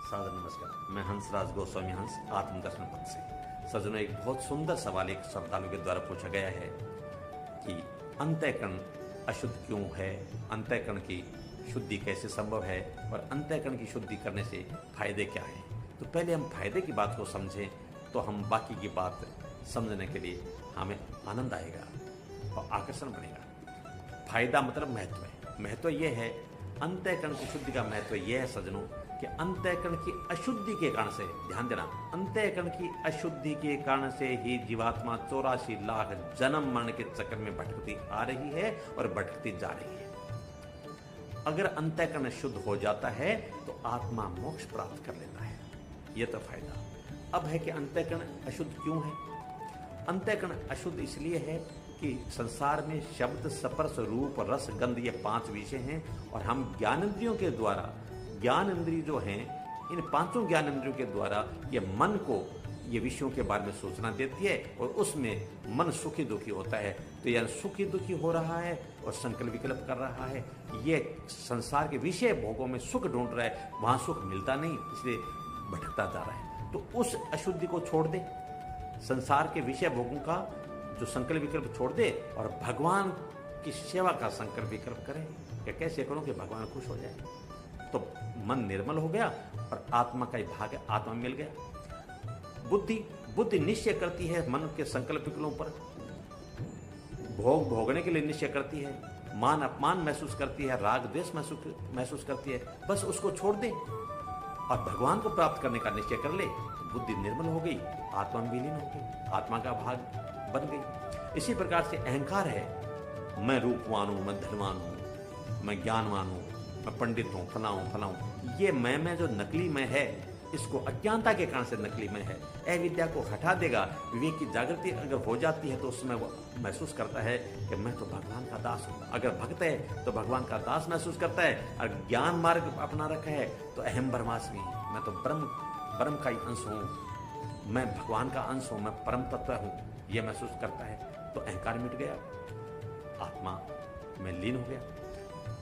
सादर नमस्कार। मैं हंसराज गोस्वामी हंस आत्मदर्शन पद से। सज्जनों, एक बहुत सुंदर सवाल एक श्रद्धालु के द्वारा पूछा गया है कि अंतःकरण अशुद्ध क्यों है, अंतःकरण की शुद्धि कैसे संभव है और अंतःकरण की शुद्धि करने से फायदे क्या हैं। तो पहले हम फायदे की बात को समझें तो हम बाकी की बात समझने के लिए हमें आनंद आएगा और आकर्षण बनेगा। फायदा मतलब महत्व है। महत्व यह है, अंतःकरण की शुद्धि का महत्व यह है सज्जनों कि अंतःकरण की अशुद्धि के कारण से, ध्यान देना, अंतःकरण की अशुद्धि के कारण से ही जीवात्मा 84 लाख जन्म मरण के चक्कर में भटकती आ रही है और भटकती जा रही है। अगर अंतःकरण शुद्ध हो जाता है तो आत्मा मोक्ष प्राप्त कर लेता है। यह तो फायदा। अब है कि अंतःकरण अशुद्ध क्यों है। अंतःकरण अशुद्ध इसलिए है कि संसार में शब्द, स्पर्श, रूप, रस, गंध ये 5 विषय हैं और हम ज्ञानेंद्रियों के द्वारा, ज्ञान इंद्रिय जो हैं, इन 5 ज्ञानेंद्रियों के द्वारा ये मन को ये विषयों के बारे में सूचना देती है और उसमें मन सुखी दुखी होता है। तो यह सुखी दुखी हो रहा है और संकल्प विकल्प कर रहा है। ये संसार के विषय भोगों में सुख ढूंढ रहा है, वहां सुख मिलता नहीं, इसलिए भटकता जा रहा है। तो उस अशुद्धि को छोड़ दे, संसार के विषय भोगों का जो संकल्प विकल्प छोड़ दे और भगवान की सेवा का संकल्प विकल्प करें। क्या कैसे करो कि भगवान खुश हो जाए, तो मन निर्मल हो गया और आत्मा का ही भाग है, आत्मा मिल गया। बुद्धि निश्चय करती है मन के संकल्प विकल्पों पर, भोगने के लिए निश्चय करती है, मान अपमान महसूस करती है, राग द्वेष महसूस करती है। बस उसको छोड़ दे और भगवान को प्राप्त करने का निश्चय कर ले, बुद्धि निर्मल हो गई, आत्मा में विलीन हो गई, आत्मा का भाग बन गई। इसी प्रकार से अहंकार है, मैं रूपवान हूं, मैं धनवान हूं, मैं ज्ञानवान हूं, मैं पंडित हूं, फला हूं। ये मैं जो नकली मैं है, इसको अज्ञानता के कारण से नकली मैं है। अविद्या को हटा देगा, विवेक की जागृति अगर हो जाती है तो उसमें वो महसूस करता है कि मैं तो भगवान का दास हूं। अगर भक्त है तो भगवान का दास महसूस करता है। और ज्ञान मार्ग अपना रखा है तो अहम ब्रह्मास्मि, मैं तो ब्रह्म का ही अंश हूं, मैं भगवान का अंश हूं, मैं परम तत्व हूं, यह महसूस करता है तो अहंकार मिट गया, आत्मा में लीन हो गया।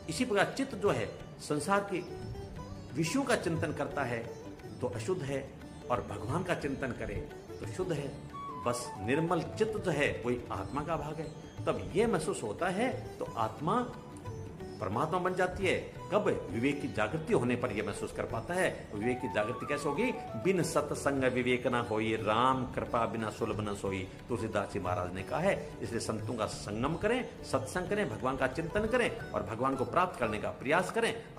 इसी प्रकार चित्त जो है संसार के विषयों का चिंतन करता है तो अशुद्ध है और भगवान का चिंतन करे तो शुद्ध है। बस निर्मल चित्त जो है वही आत्मा का भाग है। तब यह महसूस होता है तो आत्मा परमात्मा बन जाती है। कब? विवेक की जागृति होने पर यह महसूस कर पाता है। विवेक की जागृति कैसे होगी? बिन सत्संग विवेक ना होई, राम कृपा बिना सुलभ न सोई, तुलसीदास जी महाराज ने कहा है। इसलिए संतों का संगम करें, सत्संग करें, भगवान का चिंतन करें और भगवान को प्राप्त करने का प्रयास करें।